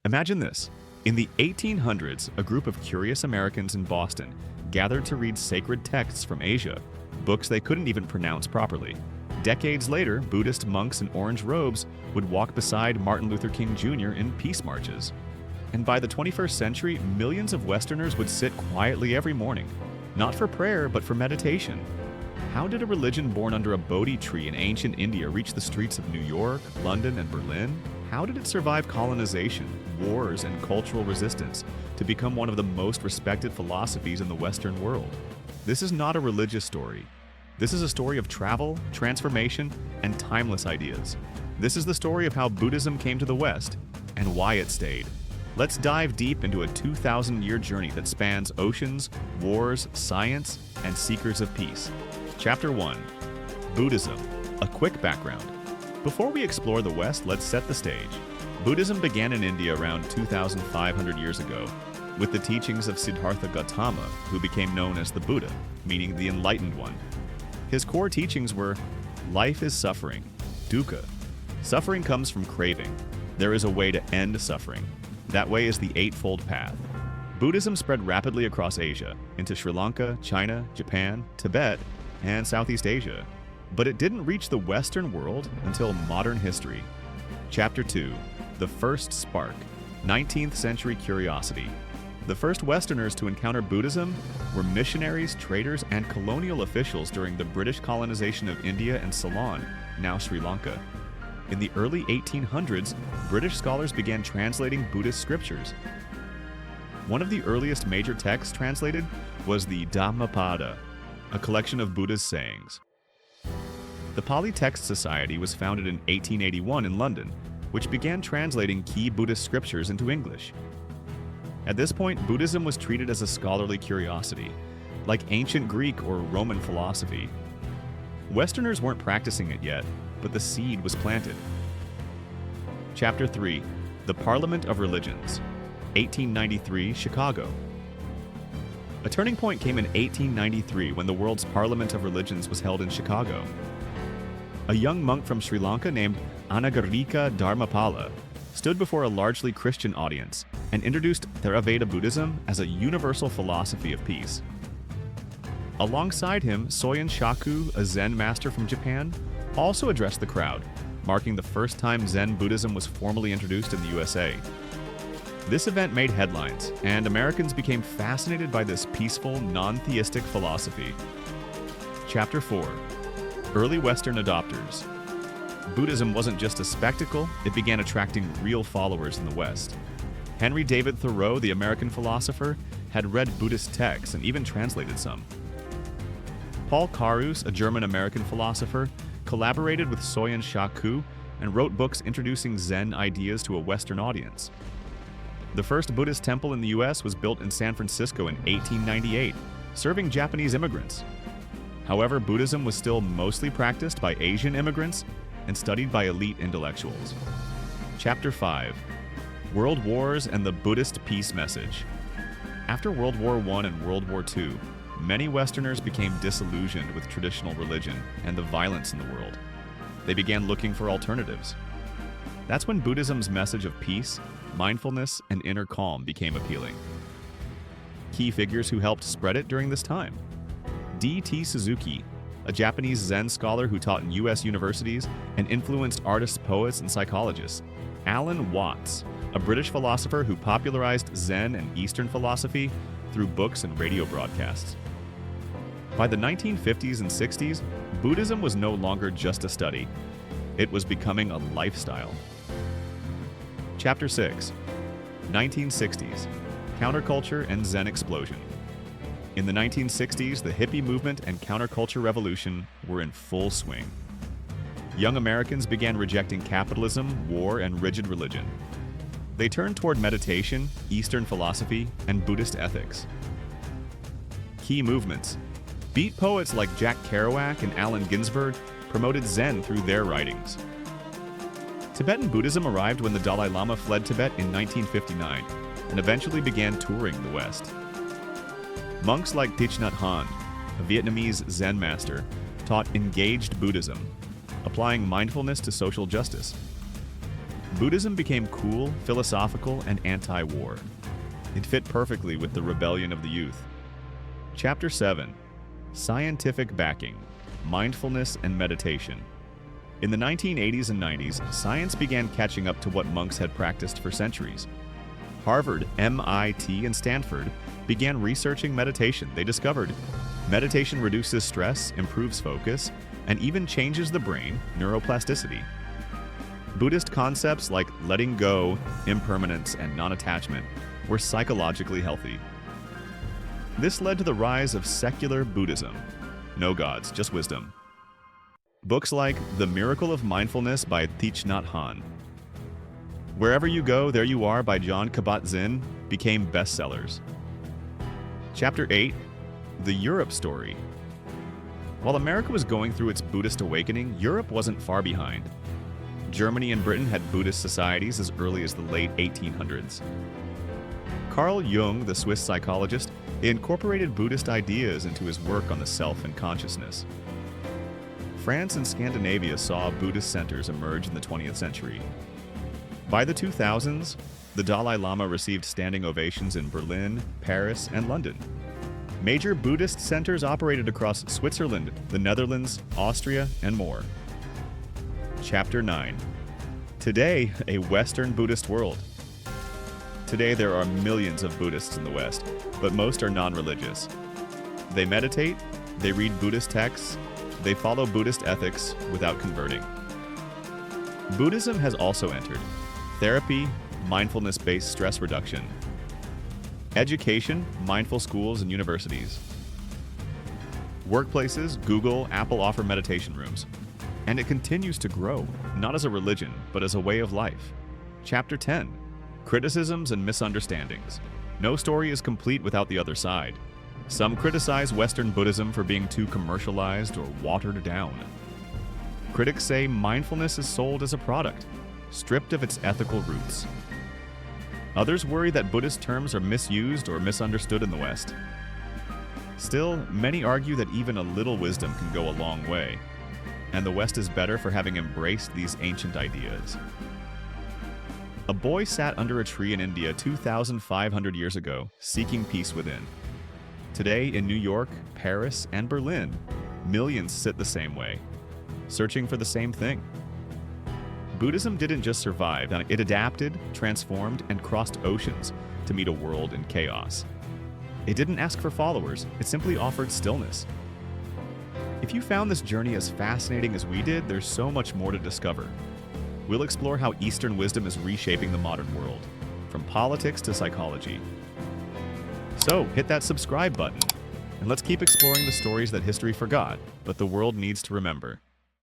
Imagine this. In the 1800s, a group of curious Americans in Boston gathered to read sacred texts from Asia, books they couldn't even pronounce properly. Decades later, Buddhist monks in orange robes would walk beside Martin Luther King Jr. in peace marches. And by the 21st century, millions of Westerners would sit quietly every morning, not for prayer, but for meditation. How did a religion born under a Bodhi tree in ancient India reach the streets of New York, London, and Berlin? How did it survive colonization, wars, and cultural resistance to become one of the most respected philosophies in the Western world? This is not a religious story. This is a story of travel, transformation, and timeless ideas. This is the story of how Buddhism came to the West and why it stayed. Let's dive deep into a 2,000-year journey that spans oceans, wars, science, and seekers of peace. Chapter 1. Buddhism. A quick background. Before we explore the West, let's set the stage. Buddhism began in India around 2,500 years ago, with the teachings of Siddhartha Gautama, who became known as the Buddha, meaning the Enlightened One. His core teachings were, life is suffering, dukkha. Suffering comes from craving. There is a way to end suffering. That way is the Eightfold Path. Buddhism spread rapidly across Asia, into Sri Lanka, China, Japan, Tibet, and Southeast Asia. But it didn't reach the Western world until modern history. Chapter 2. The First Spark. 19th Century Curiosity. The first Westerners to encounter Buddhism were missionaries, traders, and colonial officials during the British colonization of India and Ceylon, now Sri Lanka. In the early 1800s, British scholars began translating Buddhist scriptures. One of the earliest major texts translated was the Dhammapada, a collection of Buddha's sayings. The Pali Text Society was founded in 1881 in London, which began translating key Buddhist scriptures into English. At this point, Buddhism was treated as a scholarly curiosity, like ancient Greek or Roman philosophy. Westerners weren't practicing it yet, but the seed was planted. Chapter 3. The Parliament of Religions. 1893, Chicago. A turning point came in 1893 when the world's Parliament of Religions was held in Chicago. A young monk from Sri Lanka named Anagarika Dharmapala stood before a largely Christian audience and introduced Theravada Buddhism as a universal philosophy of peace. Alongside him, Soyen Shaku, a Zen master from Japan, also addressed the crowd, marking the first time Zen Buddhism was formally introduced in the USA. This event made headlines, and Americans became fascinated by this peaceful, non-theistic philosophy. Chapter 4. Early Western Adopters. Buddhism wasn't just a spectacle, it began attracting real followers in the West. Henry David Thoreau, the American philosopher, had read Buddhist texts and even translated some. Paul Karus, a German-American philosopher, collaborated with Soyen Shaku and wrote books introducing Zen ideas to a Western audience. The first Buddhist temple in the U.S. was built in San Francisco in 1898, serving Japanese immigrants. However, Buddhism was still mostly practiced by Asian immigrants and studied by elite intellectuals. Chapter 5. World Wars and the Buddhist Peace Message. After World War I and World War II, many Westerners became disillusioned with traditional religion and the violence in the world. They began looking for alternatives. That's when Buddhism's message of peace, mindfulness, and inner calm became appealing. Key figures who helped spread it during this time: D.T. Suzuki, a Japanese Zen scholar who taught in U.S. universities and influenced artists, poets, and psychologists; Alan Watts, a British philosopher who popularized Zen and Eastern philosophy through books and radio broadcasts. By the 1950s and 60s, Buddhism was no longer just a study. It was becoming a lifestyle. Chapter 6. 1960s. Counterculture and Zen Explosion. In the 1960s, the hippie movement and counterculture revolution were in full swing. Young Americans began rejecting capitalism, war, and rigid religion. They turned toward meditation, Eastern philosophy, and Buddhist ethics. Key movements. Beat poets like Jack Kerouac and Allen Ginsberg promoted Zen through their writings. Tibetan Buddhism arrived when the Dalai Lama fled Tibet in 1959 and eventually began touring the West. Monks like Thich Nhat Hanh, a Vietnamese Zen master, taught engaged Buddhism, applying mindfulness to social justice. Buddhism became cool, philosophical, and anti-war. It fit perfectly with the rebellion of the youth. Chapter 7. Scientific Backing, Mindfulness and Meditation. In the 1980s and 90s, science began catching up to what monks had practiced for centuries. Harvard, MIT, and Stanford began researching meditation. They discovered meditation reduces stress, improves focus, and even changes the brain, neuroplasticity. Buddhist concepts like letting go, impermanence, and non-attachment were psychologically healthy. This led to the rise of secular Buddhism. No gods, just wisdom. Books like The Miracle of Mindfulness by Thich Nhat Hanh, Wherever You Go, There You Are by Jon Kabat-Zinn became bestsellers. Chapter 8. The Europe Story. While America was going through its Buddhist awakening, Europe wasn't far behind. Germany and Britain had Buddhist societies as early as the late 1800s. Carl Jung, the Swiss psychologist, incorporated Buddhist ideas into his work on the self and consciousness. France and Scandinavia saw Buddhist centers emerge in the 20th century. By the 2000s, the Dalai Lama received standing ovations in Berlin, Paris, and London. Major Buddhist centers operated across Switzerland, the Netherlands, Austria, and more. Chapter 9. Today, a Western Buddhist world. Today, there are millions of Buddhists in the West, but most are non-religious. They meditate, they read Buddhist texts, they follow Buddhist ethics without converting. Buddhism has also entered therapy, mindfulness-based stress reduction, education, mindful schools and universities. Workplaces, Google, Apple offer meditation rooms. And it continues to grow, not as a religion, but as a way of life. Chapter 10. Criticisms and Misunderstandings. No story is complete without the other side. Some criticize Western Buddhism for being too commercialized or watered down. Critics say mindfulness is sold as a product, stripped of its ethical roots. Others worry that Buddhist terms are misused or misunderstood in the West. Still, many argue that even a little wisdom can go a long way, and the West is better for having embraced these ancient ideas. A boy sat under a tree in India 2,500 years ago, seeking peace within. Today, in New York, Paris, and Berlin, millions sit the same way, searching for the same thing. Buddhism didn't just survive, it adapted, transformed, and crossed oceans to meet a world in chaos. It didn't ask for followers, it simply offered stillness. If you found this journey as fascinating as we did, there's so much more to discover. We'll explore how Eastern wisdom is reshaping the modern world, from politics to psychology. So, hit that subscribe button, and let's keep exploring the stories that history forgot, but the world needs to remember.